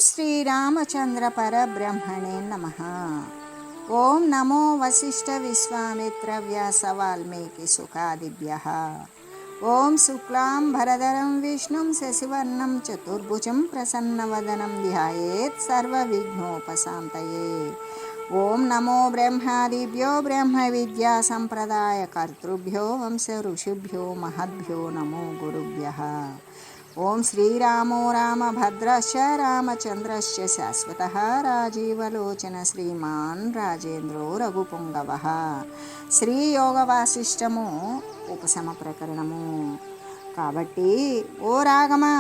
श्रीरामचंद्र परब्रह्मणे नमः। ओम नमो वसिष्ठ विश्वामित्र व्यास वाल्मीकि सुखादिभ्यः। ओम शुक्लां भरधरं विष्णुं शशिवर्णं चतुर्भुजं प्रसन्नवदनं ध्यायेत् सर्वविघ्नोपशान्तये। ओम नमो ब्रह्मादिभ्यो ब्रह्म विद्या संप्रदाय कर्तृभ्यो वंश ऋषिभ्यो महद्भ्यो नमो गुरुभ्यः। ओम श्रीरामो रामभद्रश्च रामचंद्रश्च शाश्वतः राजीवलोचन श्रीमान् राजेन्द्रो रघुपुंगवः। శ్రీయోగవాసిష్టము ఉపశమ ప్రకరణము. కాబట్టి ఓ రాగమా,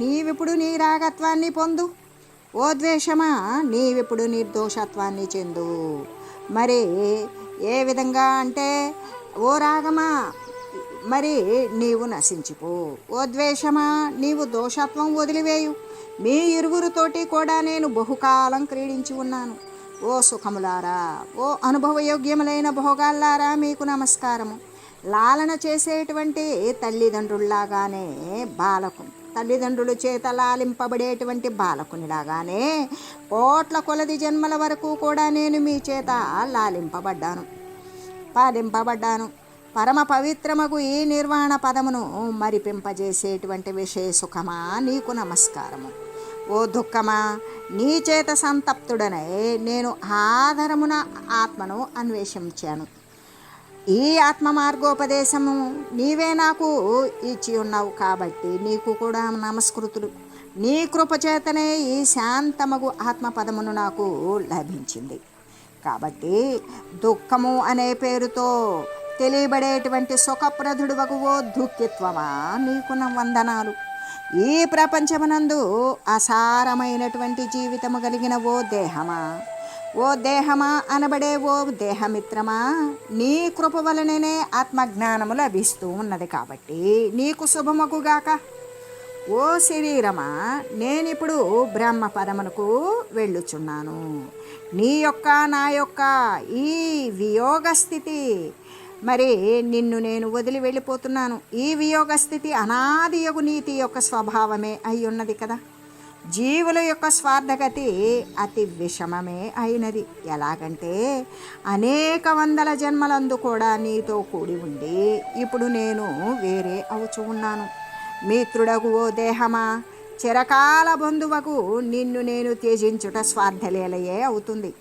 నీవిప్పుడు నీ రాగత్వాన్ని పొందు. ఓ ద్వేషమా, నీవిప్పుడు నిర్దోషత్వాన్ని చెందు. మరి ఏ విధంగా అంటే, ఓ రాగమా మరి నీవు నశించిపో. ఓ ద్వేషమా, నీవు దోషత్వం వదిలివేయు. మీ ఇరువురితోటి కూడా నేను బహుకాలం క్రీడించి ఉన్నాను. ఓ సుఖములారా, ఓ అనుభవయోగ్యములైన భోగాల్లారా, మీకు నమస్కారము. లాలన చేసేటువంటి తల్లిదండ్రుల్లాగానే తల్లిదండ్రుల చేత లాలింపబడేటువంటి బాలకునిలాగానే కోట్ల కొలది జన్మల వరకు కూడా నేను మీ చేత పాలింపబడ్డాను. పరమ పవిత్రమగు ఈ నిర్వాణ పదమును మరిపింపజేసేటువంటి విషయ సుఖమా, నీకు నమస్కారము. ఓ దుఃఖమా, నీ చేత సంతప్తుడనే నేను ఆధారమున ఆత్మను అన్వేషించాను. ఈ ఆత్మ మార్గోపదేశము నీవే నాకు ఇచ్చి ఉన్నావు కాబట్టి నీకు కూడా నమస్కృతులు. నీ కృపచేతనే ఈ శాంతమగు ఆత్మపదమును నాకు లభించింది. కాబట్టి దుఃఖము అనే పేరుతో తెలియబడేటువంటి సుఖప్రదుడువకు ఓ దుఃఖిత్వమా, నీకు వందనాలు. ఈ ప్రపంచమునందు అసారమైనటువంటి జీవితము కలిగిన ఓ దేహమా అనబడే ఓ దేహమిత్రమా, నీ కృప వలననే ఆత్మజ్ఞానము లభిస్తూ ఉన్నది కాబట్టి నీకు శుభమగుగాక. ఓ శరీరమా, నేనిప్పుడు బ్రహ్మపదమునకు వెళ్ళుచున్నాను. నీ యొక్క నా యొక్క ఈ వియోగ స్థితి, మరి నిన్ను నేను వదిలి వెళ్ళిపోతున్నాను. ఈ వియోగ స్థితి అనాది యొగు నీతి యొక్క స్వభావమే అయి ఉన్నది కదా. జీవుల యొక్క స్వార్థగతి అతి విషమమే అయినది. ఎలాగంటే, అనేక వందల జన్మలందు కూడా నీతో కూడి ఉండి ఇప్పుడు నేను వేరే అవుచు ఉన్నాను. మిత్రుడగు ఓ దేహమా, చిరకాల బంధువకు నిన్ను నేను త్యజించుట స్వార్థలీలయే అవుతుంది.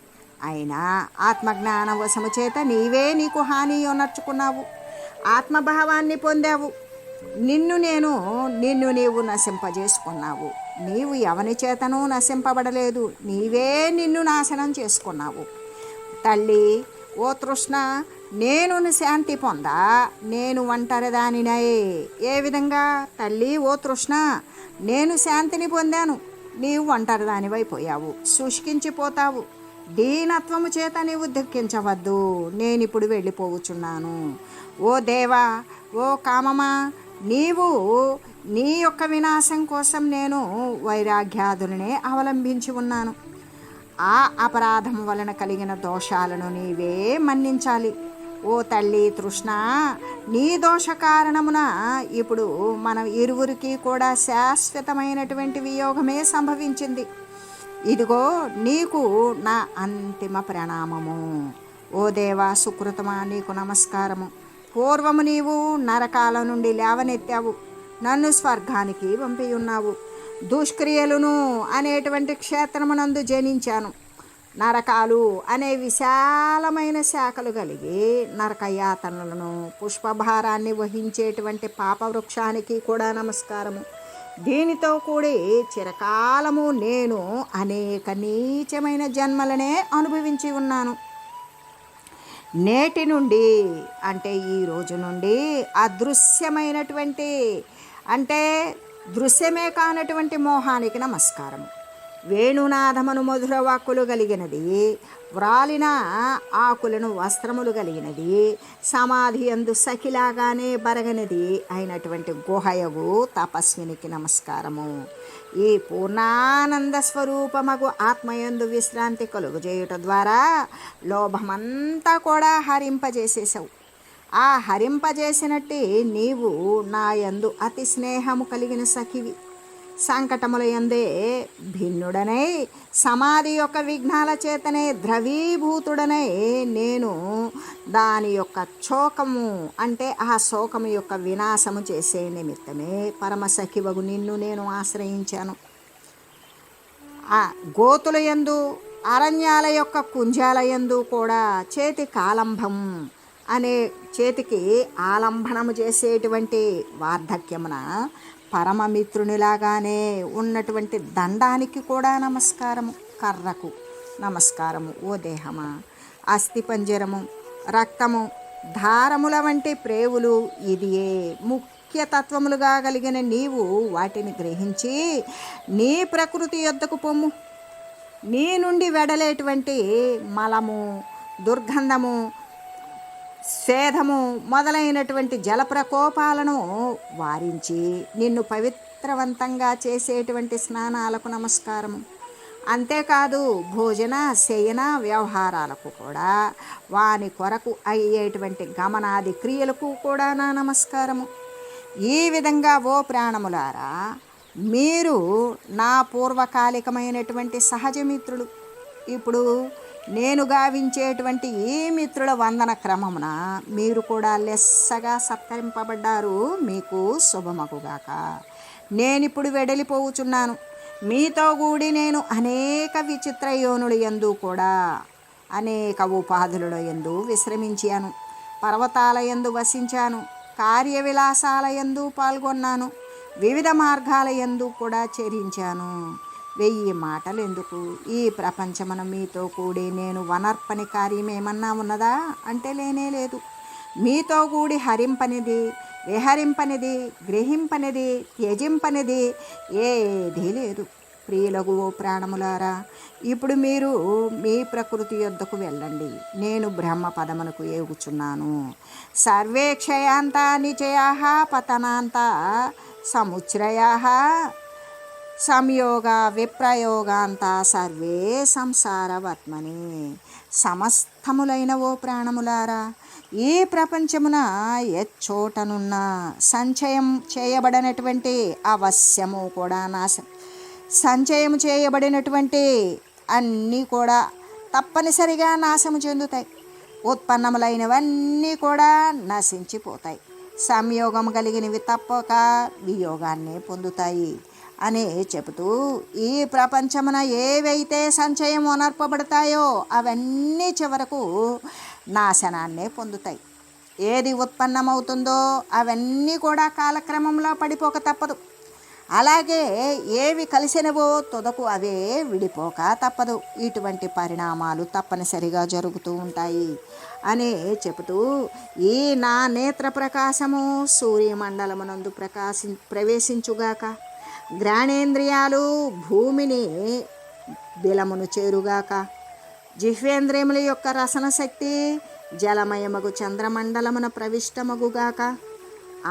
అయినా ఆత్మజ్ఞాన వశము చేత నీకు హాని నర్చుకున్నావు. ఆత్మభావాన్ని పొందావు. నిన్ను నీవు నశింపజేసుకున్నావు. నీవు ఎవని చేతనూ నశింపబడలేదు, నీవే నిన్ను నాశనం చేసుకున్నావు. తల్లి ఓ తృష్ణ, నేను శాంతి పొందా నేను ఒంటరిదానినై. ఏ విధంగా తల్లి ఓ తృష్ణ, నేను శాంతిని పొందాను, నీవు ఒంటరిదానివైపోయావు, శుష్కించిపోతావు. దీనత్వము చేత నీవు దుఃఖించవద్దు, నేనిప్పుడు వెళ్ళిపోవచ్చున్నాను. ఓ దేవా, ఓ కామమా, నీవు నీ యొక్క వినాశం కోసం నేను వైరాగ్యాదులనే అవలంబించి ఉన్నాను. ఆ అపరాధం వలన కలిగిన దోషాలను నీవే మన్నించాలి. ఓ తల్లి తృష్ణ, నీ దోష కారణమున ఇప్పుడు మన ఇరువురికి కూడా శాశ్వతమైనటువంటి వియోగమే సంభవించింది. ఇదిగో నీకు నా అంతిమ ప్రణామము. ఓ దేవా సుకృతమా, నీకు నమస్కారము. పూర్వము నీవు నరకాల నుండి లేవనెత్తావు, నన్ను స్వర్గానికి పంపియున్నావు. దుష్క్రియలును అనేటువంటి క్షేత్రమునందు జనించాను. నరకాలు అనే విశాలమైన శాఖలు కలిగి నరకయాతనలను పుష్పభారాన్ని వహించేటువంటి పాపవృక్షానికి కూడా నమస్కారము. దీనితో కూడి చిరకాలము నేను అనేక నీచమైన జన్మలనే అనుభవించి ఉన్నాను. నేటి నుండి అంటే ఈ రోజు నుండి అదృశ్యమైనటువంటి అంటే దృశ్యమే కానటువంటి మోహానికి నమస్కారము. వేణునాదమును మధుర వాక్కులు కలిగినది, వ్రాలిన ఆకులను వస్త్రములు కలిగినది, సమాధి యందు సఖిలాగానే బరగనిది అయినటువంటి గుహయగు తపస్వినికి నమస్కారము. ఈ పూర్ణానంద స్వరూపమగు ఆత్మయందు విశ్రాంతి కలుగజేయుట ద్వారా లోభమంతా కూడా హరింపజేసేసావు. ఆ హరింపజేసినట్టు నీవు నా యందు అతి స్నేహము కలిగిన సఖివి. సంకటముల యందే భిన్నుడనై సమాధి యొక్క విఘ్నాల చేతనే ద్రవీభూతుడనై నేను దాని యొక్క శోకము అంటే ఆ శోకము యొక్క వినాశము చేసే నిమిత్తమే పరమసఖివగు నిన్ను నేను ఆశ్రయించాను. ఆ గోతుల యందు అరణ్యాల యొక్క కుంజాల యందు కూడా చేతి కాలంబం అనే చేతికి ఆలంబనము చేసేటువంటి వార్ధక్యమున పరమమిత్రునిలాగానే ఉన్నటువంటి దండానికి కూడా నమస్కారము, కర్రకు నమస్కారము. ఓ దేహమా, అస్థిపంజరము, రక్తము, ధారముల వంటి ప్రేవులు ఇదియే ముఖ్య తత్వములుగా కలిగిన నీవు వాటిని గ్రహించి నీ ప్రకృతి యొద్దకు పొమ్ము. నీ నుండి వెడలేటువంటి మలము, దుర్గంధము, స్వేదము మొదలైనటువంటి జలప్రకోపాలను వారించి నిన్ను పవిత్రవంతంగా చేసేటువంటి స్నానాలకు నమస్కారము. అంతేకాదు భోజన శయన వ్యవహారాలకు కూడా వాని కొరకు అయ్యేటువంటి గమనాది క్రియలకు కూడా నా నమస్కారము. ఈ విధంగా ఓ ప్రాణములారా, మీరు నా పూర్వకాలికమైనటువంటి సహజమిత్రులు. ఇప్పుడు నేను గావించేటువంటి ఈ మిత్రుల వందన క్రమమున మీరు కూడా లెస్సగా సత్కరింపబడ్డారు. మీకు శుభమగుగాక. నేనిప్పుడు వెడలిపోవుచున్నాను. మీతో కూడి నేను అనేక విచిత్ర యోనుల యందు కూడా అనేక ఉపాధుల యందు విశ్రమించాను. పర్వతాల యందు వసించాను. కార్యవిలాసాల యందు పాల్గొన్నాను. వివిధ మార్గాల యందు కూడా చరించాను. 1000 మాటలు ఎందుకు, ఈ ప్రపంచమున మీతో కూడి నేను వనర్పని కార్యం ఏమన్నా ఉన్నదా అంటే లేనే లేదు. మీతో కూడి హరింపనిది, విహరింపనిది, గ్రహింపనిది, త్యజింపనిది ఏదీ లేదు. ప్రియులగు ఓ ప్రాణములారా, ఇప్పుడు మీరు మీ ప్రకృతి యొద్దకు వెళ్ళండి. నేను బ్రహ్మ పదమునకు ఏగుచున్నాను. సర్వే క్షయాంత నిచయాః పతనాంత సముచ్రయాః సంయోగ విప్రయోగాంత సర్వే సంసారవత్మని. సమస్తములైన ఓ ప్రాణములారా, ఈ ప్రపంచమున ఎచ్చోటనున్న సంచయం చేయబడినటువంటి అవశ్యము కూడా సంచయం చేయబడినటువంటి అన్నీ కూడా తప్పనిసరిగా నాశము చెందుతాయి. ఉత్పన్నములైనవన్నీ కూడా నశించిపోతాయి. సంయోగం కలిగినవి తప్పక వియోగాన్ని పొందుతాయి అని చెబుతూ, ఈ ప్రపంచమున ఏవైతే సంచయం ఉనర్పబడతాయో అవన్నీ చివరకు నాశనాన్నే పొందుతాయి. ఏది ఉత్పన్నమవుతుందో అవన్నీ కూడా కాలక్రమంలో పడిపోక తప్పదు. అలాగే ఏవి కలిసినవో తుదకు అవే విడిపోక తప్పదు. ఇటువంటి పరిణామాలు తప్పనిసరిగా జరుగుతూ ఉంటాయి అని చెబుతూ, ఈ నా నేత్ర ప్రకాశము సూర్యమండలమునందు ప్రవేశించుగాక. జ్ఞానేంద్రియాలు భూమిని బిలమును చేరుగాక. జిహ్వేంద్రియముల యొక్క రసన శక్తి జలమయమగు చంద్రమండలమున ప్రవిష్టమగుగాక.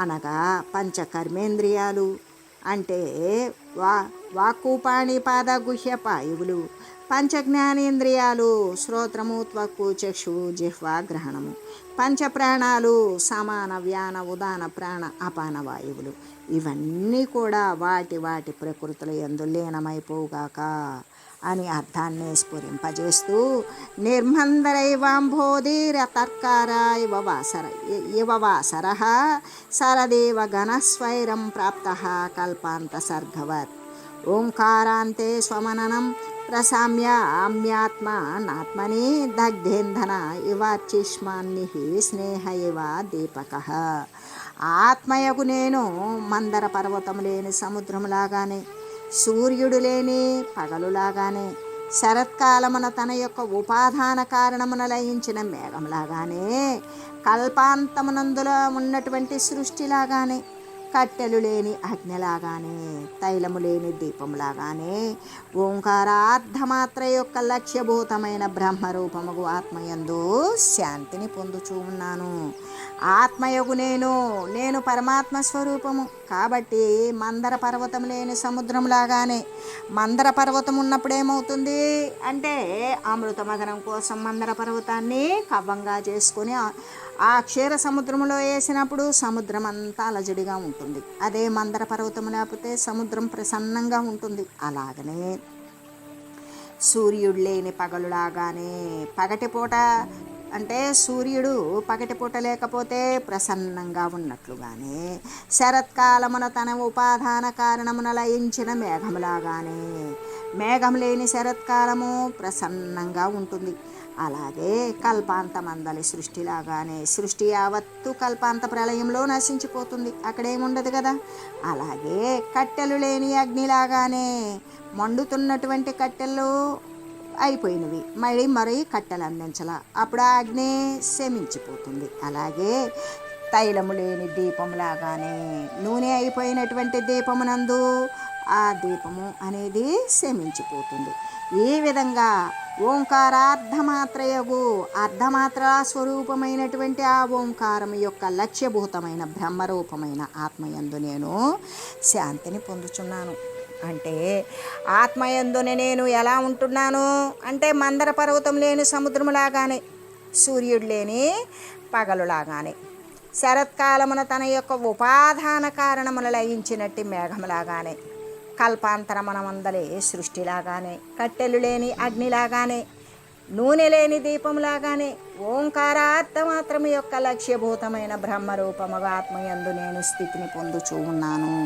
అనగా పంచకర్మేంద్రియాలు అంటే వాక్కు పాణి పాద గుహ్య పాయువులు, పంచజ్ఞానేంద్రియాలు శ్రోత్రము త్వక్కు చక్షువు జిహ్వ గ్రహణము, పంచప్రాణాలు సమాన వ్యాన ఉదాన ప్రాణ అపాన వాయువులు. ఇవన్నీ కూడా వాటి వాటి ప్రకృతుల యందు లీనమైపోగాక అని అర్థాన్ని స్ఫురింపజేస్తూ, నిర్మందరైవాంబోధిర తర్కార ఇవ వాసర సరదేవ ఘనస్వైరం ప్రాప్త కల్పాంత సర్గవత్ ఓంకారాంతే స్వమననం ప్రసామ్య ఆమ్యాత్మ నాత్మని దగ్ధేంధన ఇవార్చిష్మాన్ని స్నేహ ఇవ దీపక. ఆత్మయకు నేను మందర పర్వతము లేని సముద్రములాగానే, సూర్యుడు లేని పగలులాగానే, శరత్కాలమున తన యొక్క ఉపాదాన కారణమున లయించిన మేఘంలాగానే, కల్పాంతమునందులో ఉన్నటువంటి సృష్టిలాగానే, కట్టెలు లేని అగ్నిలాగానే, తైలము లేని దీపములాగానే, ఓంకారార్ధమాత్ర యొక్క లక్ష్యభూతమైన బ్రహ్మరూపముగు ఆత్మయందు శాంతిని పొందుచూ ఉన్నాను ఆత్మయగు నేను పరమాత్మ స్వరూపము కాబట్టి మందర పర్వతం లేని సముద్రం లాగానే. మందర పర్వతం ఉన్నప్పుడు ఏమవుతుంది అంటే అమృత మదనం కోసం మందర పర్వతాన్ని కవ్వంగా చేసుకొని ఆ క్షీర సముద్రంలో వేసినప్పుడు సముద్రం అంతా అలజడిగా ఉంటుంది. అదే మందర పర్వతం లేకపోతే సముద్రం ప్రసన్నంగా ఉంటుంది. అలాగనే సూర్యుడు లేని పగలులాగానే పగటిపూట అంటే సూర్యుడు పగటిపూట లేకపోతే ప్రసన్నంగా ఉన్నట్లుగానే శరత్కాలమున తన ఉపాదాన కారణమున లయించిన మేఘములాగానే మేఘం లేని శరత్కాలము ప్రసన్నంగా ఉంటుంది. అలాగే కల్పాంతమందలి సృష్టిలాగానే సృష్టి యావత్తు కల్పాంత ప్రళయంలో నశించిపోతుంది, అక్కడేముండదు కదా. అలాగే కట్టెలు లేని అగ్నిలాగానే మండుతున్నటువంటి కట్టెలు అయిపోయినవి, మరీ కట్టెలు అందించాల, అప్పుడు ఆ అగ్ని శమించిపోతుంది. అలాగే తైలము లేని దీపంలాగానే నూనె అయిపోయినటువంటి దీపమునందు ఆ దీపము అనేది శమించిపోతుంది. ఈ విధంగా ఓంకారార్ధమాత్రయగు అర్ధమాత్ర స్వరూపమైనటువంటి ఆ ఓంకారం యొక్క లక్ష్యభూతమైన బ్రహ్మరూపమైన ఆత్మయందు నేను శాంతిని పొందుచున్నాను. అంటే ఆత్మయందునే నేను ఎలా ఉంటున్నాను అంటే మందర పర్వతం లేని సముద్రములాగానే, సూర్యుడు లేని పగలులాగానే, శరత్కాలమున తన యొక్క ఉపాదాన కారణమున లయించినట్టు మేఘములాగానే, కల్పాంతరమనమందలే సృష్టిలాగానే, కట్టెలు లేని అగ్నిలాగానే, నూనె లేని దీపంలాగానే ఓంకారార్థ మాత్రము యొక్క లక్ష్యభూతమైన బ్రహ్మరూపముగా ఆత్మయందు నేను స్థితిని పొందుచూ ఉన్నాను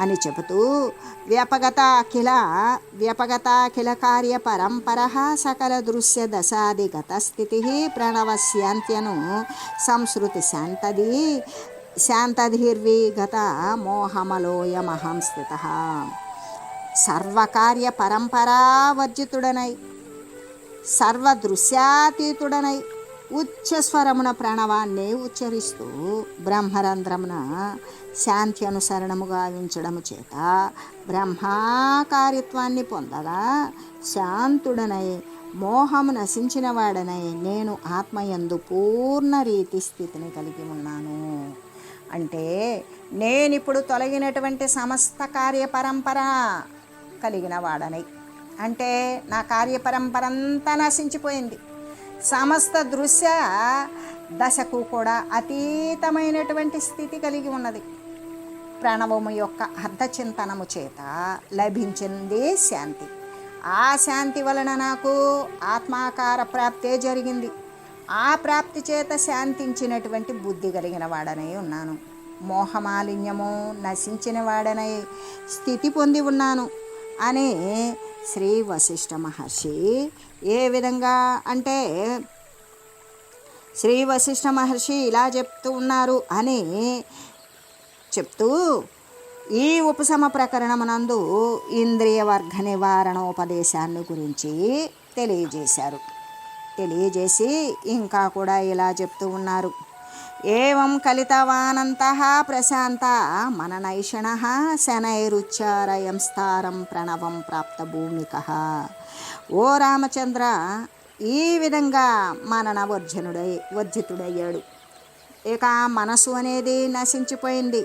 అని చెబుతూ వ్యపగతాఖిల కార్య పరంపర సకల దృశ్య దశాదిగత స్థితి ప్రణవస్యాంత్యను సంస్కృతి శాంతధీర్విగత మోహమలోయమహం స్థిత సర్వకార్య పరంపరావర్జితుడనై సర్వదృశ్యాతీతుడనై ఉచ్చస్వరమున ప్రణవాన్ని ఉచ్చరిస్తూ బ్రహ్మరంధ్రమున శాంతి అనుసరణముగా ఉంచడము చేత బ్రహ్మాకారిత్వాన్ని పొందగా శాంతుడనై మోహము నశించిన వాడనై నేను ఆత్మయందు పూర్ణ రీతి స్థితిని కలిగి ఉన్నాను. అంటే నేనిప్పుడు తొలగినటువంటి సమస్త కార్యపరంపర కలిగిన వాడనై, అంటే నా కార్యపరంపర అంతా నశించిపోయింది. సమస్త దృశ్య దశకు కూడా అతీతమైనటువంటి స్థితి కలిగి ఉన్నది. ప్రణవము యొక్క అర్ధచింతనము చేత లభించింది శాంతి. ఆ శాంతి వలన నాకు ఆత్మాకార ప్రాప్తే జరిగింది. ఆ ప్రాప్తి చేత శాంతించినటువంటి బుద్ధి కలిగిన వాడనై ఉన్నాను. మోహమాలిన్యము నశించిన వాడనై స్థితి పొంది ఉన్నాను అని శ్రీ వశిష్ఠ మహర్షి ఏ విధంగా అంటే శ్రీ వశిష్ఠ మహర్షి ఇలా చెప్తూ ఉన్నారు అని చెప్తూ ఈ ఉపశమ ప్రకరణమునందు ఇంద్రియ వర్గ నివారణోపదేశాన్ని గురించి తెలియజేసి ఇంకా కూడా ఇలా చెప్తూ ఉన్నారు. ఏవం కలితవానంతః ప్రశాంత మననైషణః శనైరుచ్చారయం స్థారం ప్రణవం ప్రాప్త భూమికః. ఓ రామచంద్ర, ఈ విధంగా మనన వర్జితుడయ్యాడు. ఇక మనసు అనేది నశించిపోయింది,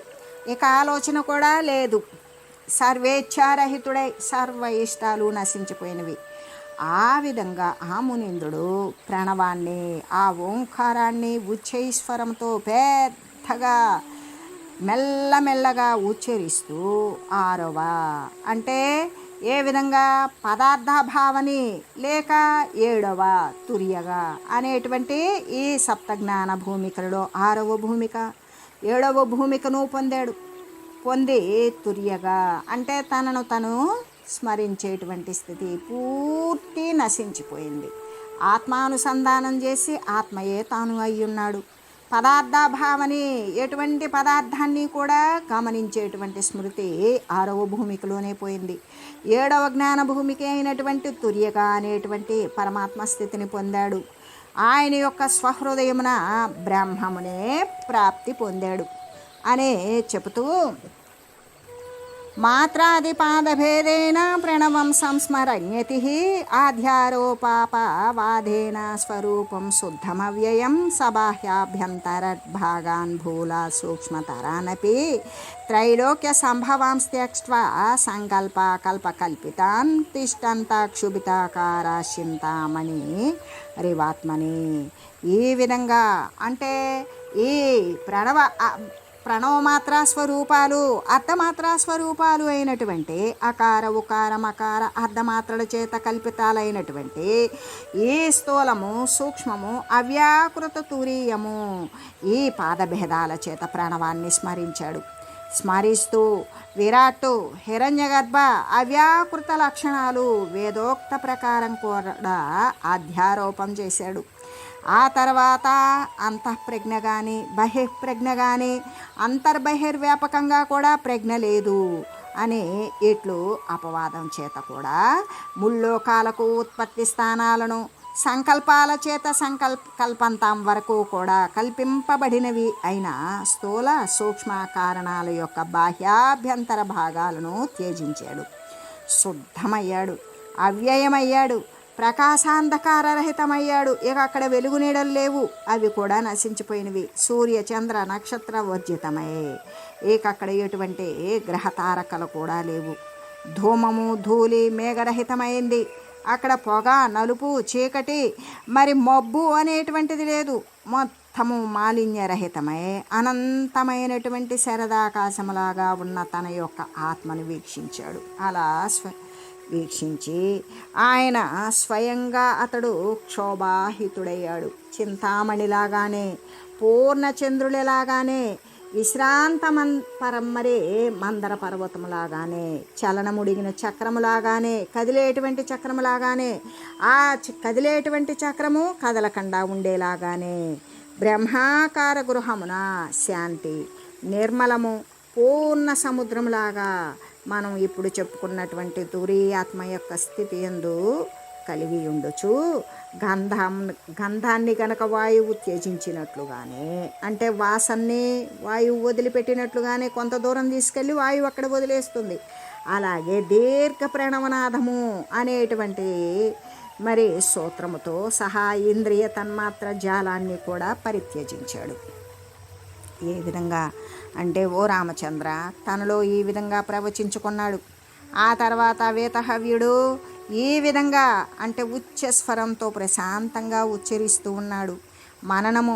ఇక ఆలోచన కూడా లేదు. సర్వేచ్ఛారహితుడై సర్వ ఇష్టాలు నశించిపోయినవి. ఆ విధంగా ఆ మునీంద్రుడు ప్రణవాన్ని, ఆ ఓంకారాన్ని ఉచ్చైశ్వరంతో పెద్దగా మెల్లమెల్లగా ఉచ్చరిస్తూ ఆరవ అంటే ఏ విధంగా పదార్థాభావని లేక ఏడవ తుర్యగా అనేటువంటి ఈ సప్తజ్ఞాన భూమికలలో 6వ భూమిక 7వ భూమికను పొంది తుర్యగా అంటే తనను తను స్మరించేటువంటి స్థితి పూర్తి నశించిపోయింది. ఆత్మానుసంధానం చేసి ఆత్మయే తాను అయ్యున్నాడు. పదార్థాభావని ఎటువంటి పదార్థాన్ని కూడా గమనించేటువంటి స్మృతి 6వ భూమికలోనే పోయింది. 7వ జ్ఞాన భూమిక అయినటువంటి తుర్యగా అనేటువంటి పరమాత్మ స్థితిని పొందాడు. ఆయన యొక్క స్వహృదయమున బ్రహ్మమునే ప్రాప్తి పొందాడు అనే చెబుతూ మాత్రాదిపాదభేదేన ప్రణవం సంస్మరణ్యతి ఆధ్యారోపాపవాదేన స్వరూపం శుద్ధమవ్యయం సబాహ్యాభ్యంతరద్భాగాన్ భూలా సూక్ష్మతరానపి త్రైలోక్య సంభవాంస్త్యక్ష్వా సంకల్ప కల్పకల్పితాన్ తిష్టంత క్షుభితాకారాశ్చింతామణి రివాత్మని. ఈ విధంగా అంటే ఈ ప్రణవమాత్రా స్వరూపాలు అర్ధమాత్రా స్వరూపాలు అయినటువంటి అకార ఉకార మకార అర్ధమాత్రల చేత కల్పితాలైనటువంటి ఈ స్థూలము సూక్ష్మము అవ్యాకృత తురీయము ఈ పాదభేదాల చేత ప్రణవాన్ని స్మరించాడు. స్మరిస్తూ విరాట్టు హిరణ్యగర్భ అవ్యాకృత లక్షణాలు వేదోక్త ప్రకారం కూడా అధ్యారోపం చేశాడు. ఆ తర్వాత అంతఃప్రజ్ఞ కానీ బహిఃప్రజ్ఞ కానీ అంతర్బహిర్వ్యాపకంగా కూడా ప్రజ్ఞ లేదు అని ఇట్లు అపవాదం చేత కూడా ముల్లోకాలకు ఉత్పత్తి స్థానాలను సంకల్పాల చేత కల్పంతం వరకు కూడా కల్పింపబడినవి అయిన స్థూల సూక్ష్మ కారణాల యొక్క బాహ్యాభ్యంతర భాగాలను త్యజించాడు. శుద్ధమయ్యాడు, అవ్యయమయ్యాడు, ప్రకాశాంధకారరహితమయ్యాడు. ఇక అక్కడ వెలుగు నీడలు లేవు, అవి కూడా నశించిపోయినవి. సూర్య చంద్ర నక్షత్ర వర్జితమయ్యే. ఇక అక్కడ ఎటువంటి గ్రహతారకలు కూడా లేవు. ధూమము ధూళి మేఘరహితమైంది. అక్కడ పొగ నలుపు చీకటి మరి మబ్బు అనేటువంటిది లేదు. మొత్తము మాలిన్యరహితమై అనంతమైనటువంటి శరదాకాశములాగా ఉన్న తన యొక్క ఆత్మను వీక్షించాడు. అలా వీక్షించి ఆయన స్వయంగా అతడు క్షోభాహితుడయ్యాడు. చింతామణిలాగానే పూర్ణచంద్రుడిలాగానే విశ్రాంతపరమ్మరే మందర పర్వతములాగానే చలనముడిగిన చక్రములాగానే కదిలేటువంటి చక్రములాగానే ఆ కదిలేటువంటి చక్రము కదలకుండా ఉండేలాగానే బ్రహ్మాకార గృహమున శాంతి నిర్మలము పూర్ణ సముద్రంలాగా మనం ఇప్పుడు చెప్పుకున్నటువంటి తురీయాత్మ యొక్క స్థితి యందు కలిగి ఉండొచ్చు. గంధాన్ని గనక వాయువు త్యజించినట్లుగానే అంటే వాసన్ని వాయువు వదిలిపెట్టినట్లుగానే కొంత దూరం తీసుకెళ్ళి వాయువు అక్కడ వదిలేస్తుంది. అలాగే దీర్ఘ ప్రణవనాదము అనేటువంటి మరి సూత్రముతో సహా ఇంద్రియ తన్మాత్ర జాలాన్ని కూడా పరిత్యజించాడు. ఏ విధంగా అంటే ఓ రామచంద్ర తనలో ఈ విధంగా ప్రవచించుకున్నాడు. ఆ తర్వాత వేతహవ్యుడు ఈ విధంగా అంటే ఉచ్చస్వరంతో ప్రశాంతంగా ఉచ్చరిస్తూ ఉన్నాడు. మననము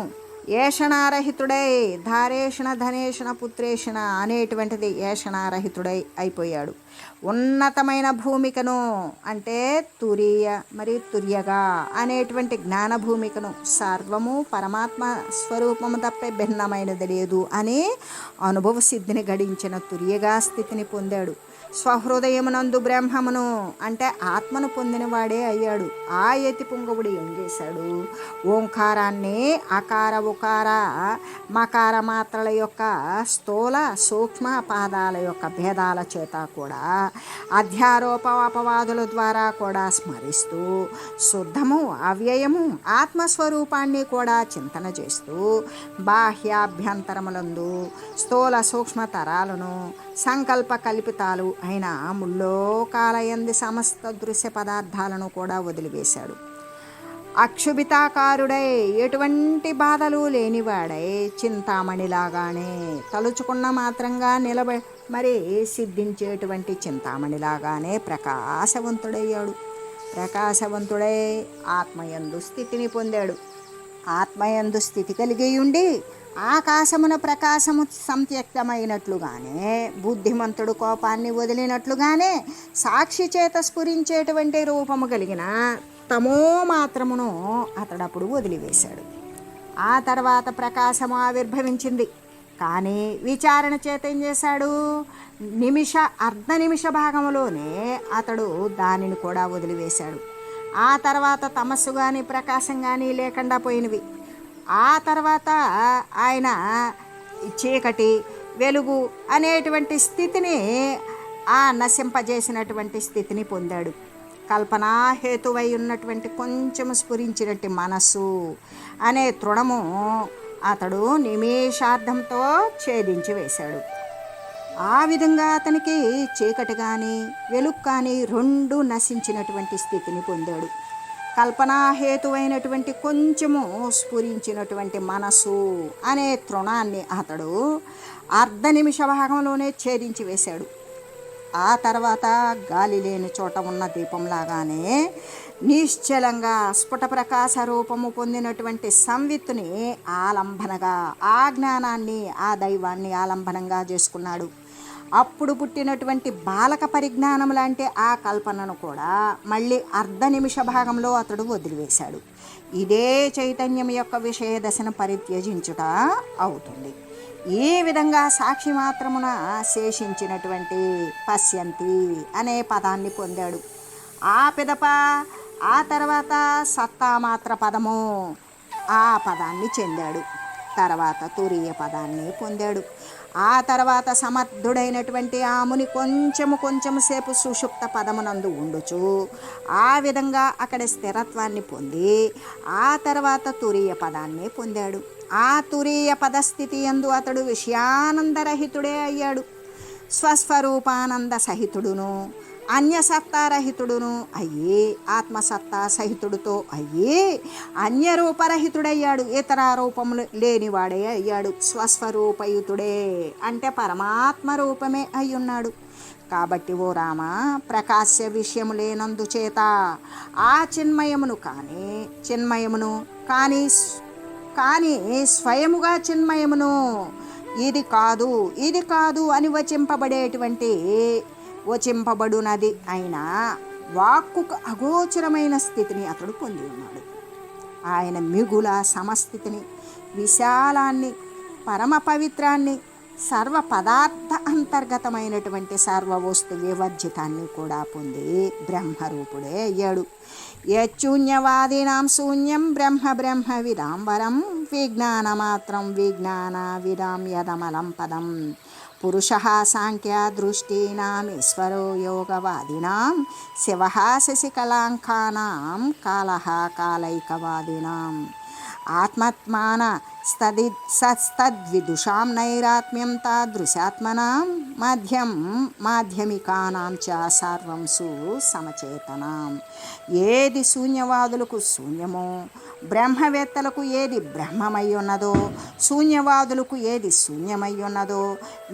ఏషణారహితుడై ధారేషణ ధనేషణ పుత్రేషణ అనేటువంటిది ఏషణారహితుడై అయిపోయాడు. ఉన్నతమైన భూమికను అంటే తురీయ మరియు తుర్యగా అనేటువంటి జ్ఞాన భూమికను సర్వము పరమాత్మ స్వరూపము తప్పే భిన్నమైనది లేదు అని అనుభవ సిద్ధిని గడించిన తుర్యగా స్థితిని పొందాడు. స్వహృదయమునందు బ్రహ్మమును అంటే ఆత్మను పొందినవాడే అయ్యాడు. ఆ యతి పుంగవుడు ఏం చేశాడు? ఓంకారాన్ని అకార ఉకార మకార మాత్రల యొక్క స్థూల సూక్ష్మ పాదాల యొక్క భేదాల చేత కూడా అధ్యారోప అపవాదుల ద్వారా కూడా స్మరిస్తూ శుద్ధము అవ్యయము ఆత్మస్వరూపాన్ని కూడా చింతన చేస్తూ బాహ్యాభ్యంతరములందు స్థూల సూక్ష్మ తరాలను సంకల్ప కల్పితాలు అయిన ముల్లోకాలయంది సమస్త దృశ్య పదార్థాలను కూడా వదిలివేశాడు. అక్షుభితాకారుడై ఎటువంటి బాధలు లేనివాడై చింతామణిలాగానే తలుచుకున్న మాత్రంగా మరి సిద్ధించేటువంటి చింతామణిలాగానే ప్రకాశవంతుడయ్యాడు. ప్రకాశవంతుడై ఆత్మయందు స్థితిని పొందాడు. ఆత్మయందు స్థితి కలిగి ఉండి ఆకాశమున ప్రకాశము సంత్యక్తమైనట్లుగానే బుద్ధిమంతుడు కోపాన్ని వదిలినట్లుగానే సాక్షి చేత స్ఫురించేటువంటి రూపము కలిగిన తమో మాత్రమును అతడప్పుడు వదిలివేశాడు. ఆ తర్వాత ప్రకాశము ఆవిర్భవించింది. కానీ విచారణ చేత ఏం చేశాడు? అర్ధ నిమిష భాగంలోనే అతడు దానిని కూడా వదిలివేశాడు. ఆ తర్వాత తమస్సు కానీ ప్రకాశం కానీ లేకుండా పోయినవి. ఆ తర్వాత ఆయన చీకటి వెలుగు అనేటువంటి స్థితిని నశింపజేసినటువంటి స్థితిని పొందాడు. కల్పనాహేతువై ఉన్నటువంటి కొంచెము స్ఫురించినట్టు మనస్సు అనే తృణము అతడు నిమేషార్థంతో ఛేదించి వేశాడు. ఆ విధంగా అతనికి చీకటి కానీ వెలుగు కానీ రెండు నశించినటువంటి స్థితిని పొందాడు. కల్పనాహేతువైనటువంటి కొంచెము స్ఫురించినటువంటి మనసు అనే తృణాన్ని అతడు అర్ధ నిమిష భాగంలోనే ఛేదించి వేశాడు. ఆ తర్వాత గాలి లేని చోట ఉన్న దీపంలాగానే నిశ్చలంగా స్ఫుట ప్రకాశ రూపము పొందినటువంటి సంవిత్తుని ఆలంబనగా, ఆ జ్ఞానాన్ని ఆ దైవాన్ని ఆలంబనంగా చేసుకున్నాడు. అప్పుడు పుట్టినటువంటి బాలక పరిజ్ఞానం లాంటి ఆ కల్పనను కూడా మళ్ళీ అర్ధ నిమిష భాగంలో అతడు వదిలివేశాడు. ఇదే చైతన్యం యొక్క విషయ దశను పరిత్యజించుట అవుతుంది. ఈ విధంగా సాక్షి మాత్రమున శేషించినటువంటి పశ్యంతి అనే పదాన్ని పొందాడు. ఆ పిదప ఆ తర్వాత సత్తా మాత్ర పదము ఆ పదాన్ని చెందాడు. తర్వాత తురీయ పదాన్ని పొందాడు. ఆ తర్వాత సమర్థుడైనటువంటి ఆముని కొంచెము సేపు సుషుప్త పదమునందు ఉండుచు ఆ విధంగా అక్కడ స్థిరత్వాన్ని పొంది ఆ తర్వాత తురీయ పదాన్ని పొందాడు. ఆ తురీయ పదస్థితి యందు అతడు విషయానందరహితుడే అయ్యాడు. స్వస్వరూపానంద సహితుడును అన్యసత్తారహితుడును అయ్యి ఆత్మసత్తా సహితుడితో అయ్యి అన్యరూపరహితుడయ్యాడు. ఇతర రూపములు లేనివాడే అయ్యాడు. స్వస్వరూపయుతుడే అంటే పరమాత్మ రూపమే అయ్యున్నాడు. కాబట్టి ఓ రామ, ప్రకాశ్య విషయము లేనందుచేత ఆ చిన్మయమును కానీ స్వయముగా చిన్మయమును ఇది కాదు అని వచింపబడునది అయినా వాక్కుకు అగోచరమైన స్థితిని అతడు పొంది ఉన్నాడు. ఆయన మిగుల సమస్థితిని, విశాలాన్ని, పరమ పవిత్రాన్ని, సర్వ పదార్థ అంతర్గతమైనటువంటి సర్వవస్తు వివర్జితాన్ని కూడా పొంది బ్రహ్మరూపుడే అయ్యాడు. యచ్చూన్యవాదీనాం శూన్యం బ్రహ్మ విదాంబరం విజ్ఞానమాత్రం విజ్ఞాన విదాం యదమలం పదం పురుషః సాంఖ్య దృష్టీనాం ఈశ్వరో యోగవాదినాం శివః శశికళాంకానాం కాలః కాలైకవాదినాం ఆత్మత్మాన సస్తద్విదుషాం నైరాత్మ్యం తాదృశాత్మనాం మాధ్యమికానాం చ సర్వం సమచేతనాం. ఏది శూన్యవాదులకు శూన్యమో, బ్రహ్మవేత్తలకు ఏది బ్రహ్మమై ఉన్నదో, శూన్యవాదులకు ఏది శూన్యమై ఉన్నదో,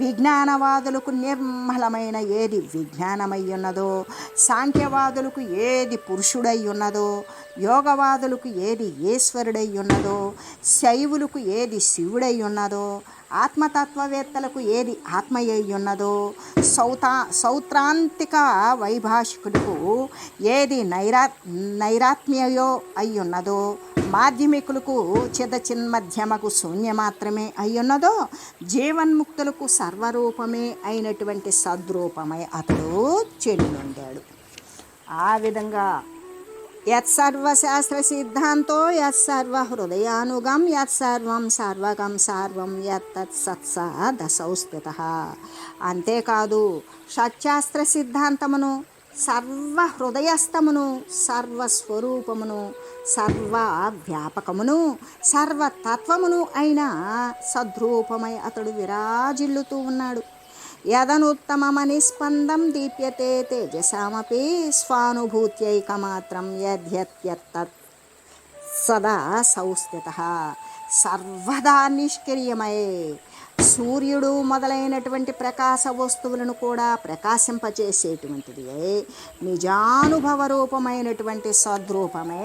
విజ్ఞానవాదులకు నిర్మలమైన ఏది విజ్ఞానమై ఉన్నదో, సాంఖ్యవాదులకు ఏది పురుషుడై ఉన్నదో, యోగవాదులకు ఏది ఈశ్వరుడై ఉన్నదో, శైవులకు ఏది శివుడై ఉన్నదో, ఆత్మతత్వవేత్తలకు ఏది ఆత్మయ్య ఉన్నదో, సౌత్రాంతిక వైభాషికులకు ఏది నైరాత్మ్యయో అయ్యున్నదో, మాధ్యమికులకు చిన్మధ్యమకు శూన్య మాత్రమే అయ్యున్నదో, జీవన్ముక్తులకు సర్వరూపమే అయినటువంటి సద్రూపమై అతడు చెల్లుండాడు. ఆ విధంగా యత్సర్వశాస్త్ర సిద్ధాంతో యత్సర్వ హృదయానుగం యత్సర్వం సర్వగం సర్వం యత్తత్సత్సదసౌ స్థితః. అంతేకాదు షట్శాస్త్ర సిద్ధాంతమును, సర్వ హృదయస్థమును, సర్వస్వరూపమును, సర్వ వ్యాపకమును, సర్వతత్వమును అయిన సద్రూపమై అతడు విరాజిల్లుతూ ఉన్నాడు. యదనుత్తమమని స్పందం దీప్యతే తేజసామపి స్వానుభూత్యైకమాత్రం యద్యత్తత్ సదా సంస్థితః. సర్వదా నిష్క్రియమయే సూర్యుడు మొదలైనటువంటి ప్రకాశ వస్తువులను కూడా ప్రకాశింపచేసేటువంటిది నిజానుభవ రూపమైనటువంటి సద్రూపమే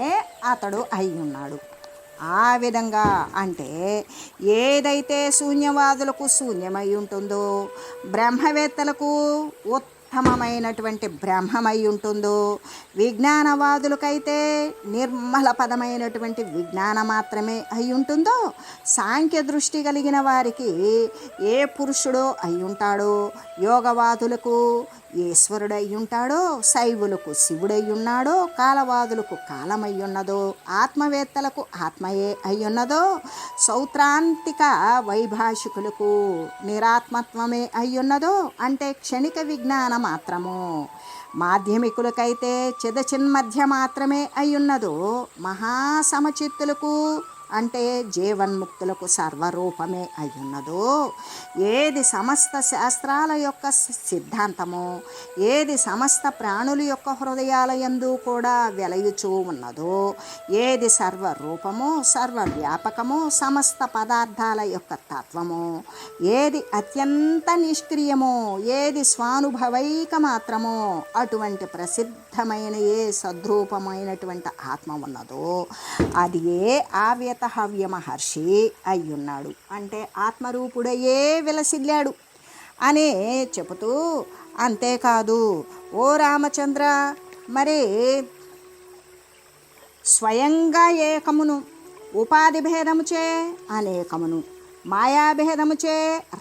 అతడు అయి ఉన్నాడు. ఆ విధంగా అంటే ఏదైతే శూన్యవాదులకు శూన్యమై ఉంటుందో, బ్రహ్మవేత్తలకు ఉత్తమమైనటువంటి బ్రహ్మమై ఉంటుందో, విజ్ఞానవాదులకైతే నిర్మల పదమైనటువంటి విజ్ఞానం మాత్రమే అయి ఉంటుందో, సాంఖ్య దృష్టి కలిగిన వారికి ఏ పురుషుడో అయి ఉంటాడో, యోగవాదులకు ఈశ్వరుడై ఉంటాడో, శైవులకు శివుడై ఉన్నాడో, కాలవాదులకు కాలమై ఉన్నదో, ఆత్మవేత్తలకు ఆత్మయే అయ్యున్నదో, సౌత్రాంతిక వైభాషికులకు నిరాత్మత్వమే అయ్యున్నదో అంటే క్షణిక విజ్ఞాన మాత్రము, మాధ్యమికులకైతే చిన్మధ్య మాత్రమే అయ్యున్నదో, మహాసమచిత్తులకు అంటే జీవన్ముక్తులకు సర్వరూపమే అయ్యున్నదో, ఏది సమస్త శాస్త్రాల యొక్క సిద్ధాంతమో, ఏది సమస్త ప్రాణుల యొక్క హృదయాల యందు కూడా వెలయుచూ ఉన్నదో, ఏది సర్వరూపమో సర్వవ్యాపకమో సమస్త పదార్థాల యొక్క తత్వమో, ఏది అత్యంత నిష్క్రియమో, ఏది స్వానుభవైక మాత్రమో, అటువంటి ప్రసిద్ధమైన ఏ సద్రూపమైనటువంటి ఆత్మ ఉన్నదో అది ఏ ఆవేతహవ్య మహర్షి అయ్యున్నాడు. అంటే ఆత్మరూపుడయే విలసిల్లాడు అని చెబుతూ, అంతేకాదు ఓ రామచంద్ర, మరి స్వయంగా ఏకమును, ఉపాధి భేదముచే అనేకమును, మాయాభేదముచే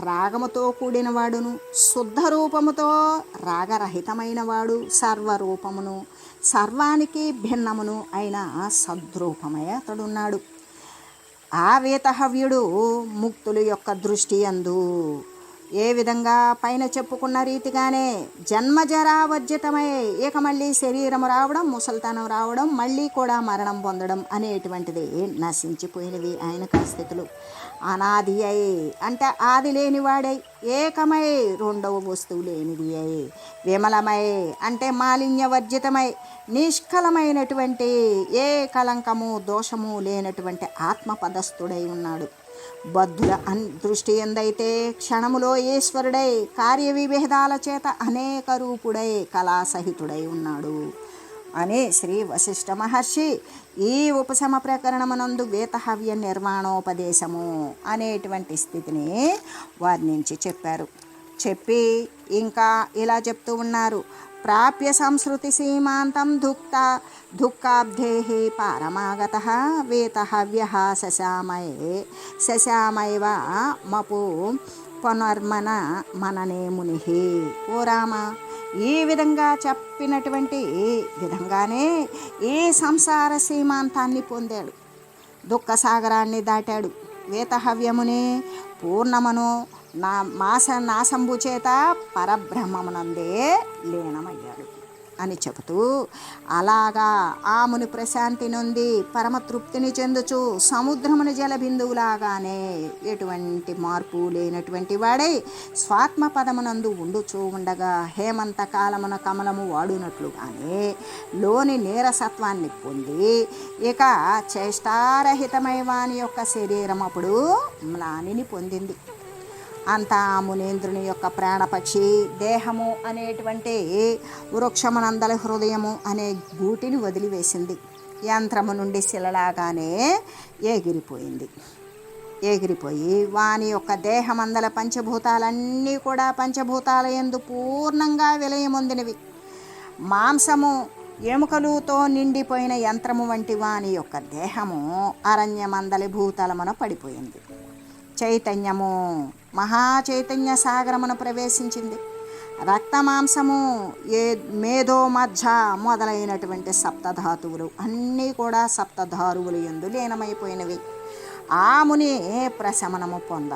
రాగముతో కూడినవాడును, శుద్ధ రూపముతో రాగరహితమైనవాడు, సర్వరూపమును సర్వానికి భిన్నమును అయిన సద్రూపమై అతడున్నాడు. ఆ వేతహవ్యుడు ముక్తుల యొక్క దృష్టి యందు ఏ విధంగా పైన చెప్పుకున్న రీతిగానే జన్మజరావర్జితమై ఇక మళ్ళీ శరీరము రావడం, ముసలితనం రావడం, మళ్ళీ కూడా మరణం పొందడం అనేటువంటిది నశించిపోయినవి ఆయన పరిస్థితులు. అనాది అయి అంటే ఆది లేనివాడై, ఏకమై రెండవ వస్తువు లేనిది అయి, విమలమై అంటే మాలిన్యవర్జితమై, నిష్కలమైనటువంటి ఏ కలంకము దోషము లేనటువంటి ఆత్మపదస్థుడై ఉన్నాడు. బద్ధుల దృష్టి ఎందైతే క్షణములో ఈశ్వరుడై కార్యవిభేదాల చేత అనేక రూపుడై కళాసహితుడై ఉన్నాడు అని శ్రీ వశిష్ఠ మహర్షి ఈ ఉపశమ ప్రకరణమునందు వేతహవ్య నిర్మాణోపదేశము అనేటువంటి స్థితిని వర్ణించి చెప్పారు. చెప్పి ఇంకా ఇలా చెప్తూ ఉన్నారు. ప్రాప్య సంస్కృతి సీమాంతం దుఃఖాబ్ధే పారమాగతః వేతహవ్యః శశామైవ మపు పునర్మన మననే ముని. ఓ రామ, ఈ విధంగా చెప్పినటువంటి విధంగానే ఈ సంసార సీమాంతాన్ని పొందాడు, దుఃఖసాగరాన్ని దాటాడు. వేతహవ్యముని పూర్ణమను నాశంబు చేత పరబ్రహ్మమునందే లీనమయ్యాడు అని చెబుతూ, అలాగా ఆముని ప్రశాంతి నుండి పరమతృప్తిని చెందుచు సముద్రముని జలబిందువులాగానే ఎటువంటి మార్పు లేనటువంటి వాడై స్వాత్మ పదమునందు ఉండుచూ ఉండగా హేమంత కాలమున కమలము వాడునట్లుగానే లోని నీరసత్వాన్ని పొంది ఇక చేష్టారహితమై వాని యొక్క శరీరం అప్పుడు మ్లానిని పొందింది. అంతా మునేంద్రుని యొక్క ప్రాణపక్షి దేహము అనేటువంటి వృక్షమునందల హృదయము అనే గూటిని వదిలివేసింది. యంత్రము నుండి శిలలాగానే ఎగిరిపోయి వాని యొక్క దేహమందల పంచభూతాలన్నీ కూడా పంచభూతాల యందు పూర్ణంగా విలయమొందినవి. మాంసము ఎముకలుతో నిండిపోయిన యంత్రము వంటి వాని యొక్క దేహము అరణ్యమందలి భూతలమున పడిపోయింది. చైతన్యము మహాచైతన్య సాగరమును ప్రవేశించింది. రక్తమాంసము మేధో మధ్య మొదలైనటువంటి సప్తధాతువులు అన్నీ కూడా సప్తధారువులు యందు లీనమైపోయినవి. ఆ ముని ప్రశమనము పొంద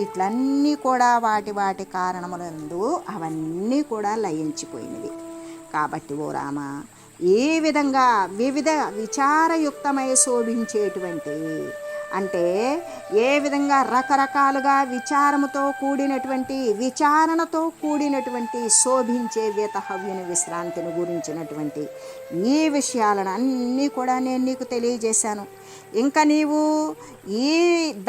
ఇట్లన్నీ కూడా వాటి కారణములందు అవన్నీ కూడా లయించిపోయినవి. కాబట్టి ఓ రామ, ఈ విధంగా వివిధ విచారయుక్తమై శోభించేటువంటి అంటే ఏ విధంగా రకరకాలుగా విచారణతో కూడినటువంటి శోభించే వేతహవ్యుని విశ్రాంతిని గురించినటువంటి ఈ విషయాలను అన్నీ కూడా నేను నీకు తెలియజేశాను. ఇంకా నీవు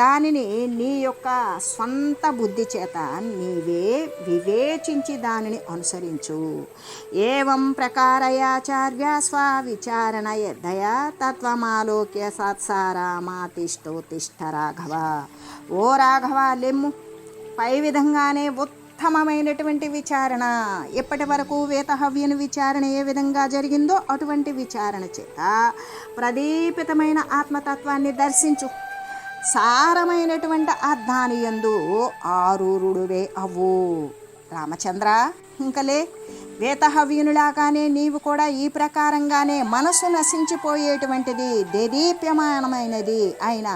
దానిని నీ యొక్క స్వంత బుద్ధి చేత నీవే వివేచించి దానిని అనుసరించు. ఏవం ప్రకారయాచార్య స్వవిచారణ దయా తత్వమాలోక్య సత్సారామాతిష్ఠోతిష్ఠ రాఘవ. ఓ రాఘవ, లెమ్ము. పై విధంగానే ఉత్తమమైనటువంటి విచారణ, ఇప్పటి వరకు వేతహవ్యుని విచారణ ఏ విధంగా జరిగిందో అటువంటి విచారణ చేత ప్రదీపితమైన ఆత్మతత్వాన్ని దర్శించు. సారమైనటువంటి అర్థాన్ని యందు ఆరూరుడువే అవ్వు. రామచంద్ర, ఇంకలే వేతహవ్యునిలాగానే నీవు కూడా ఈ ప్రకారంగానే మనసు నశించిపోయేటువంటిది దేదీప్యమానమైనది అయినా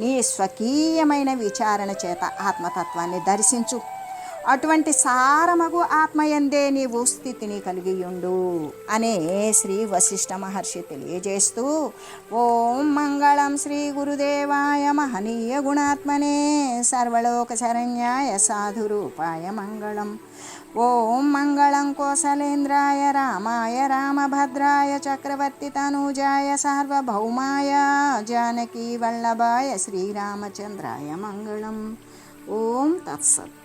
నీ స్వకీయమైన విచారణ చేత ఆత్మతత్వాన్ని దర్శించు. అటువంటి సారమగు ఆత్మయందే నీవు స్థితిని కలిగియుండు అనే శ్రీ వశిష్ఠ మహర్షి తెలియజేస్తూ, ఓం మంగళం శ్రీ గురుదేవాయ మహనీయ గుణాత్మనే సర్వలోక శరణ్యాయ సాధురూపాయ మంగళం. ఓం మంగళం కోసలేంద్రాయ రామాయ రామభద్రాయ చక్రవర్తి తనూజాయ సార్వభౌమాయ జానకీ వల్లభాయ శ్రీరామచంద్రాయ మంగళం. ఓం తత్సత్.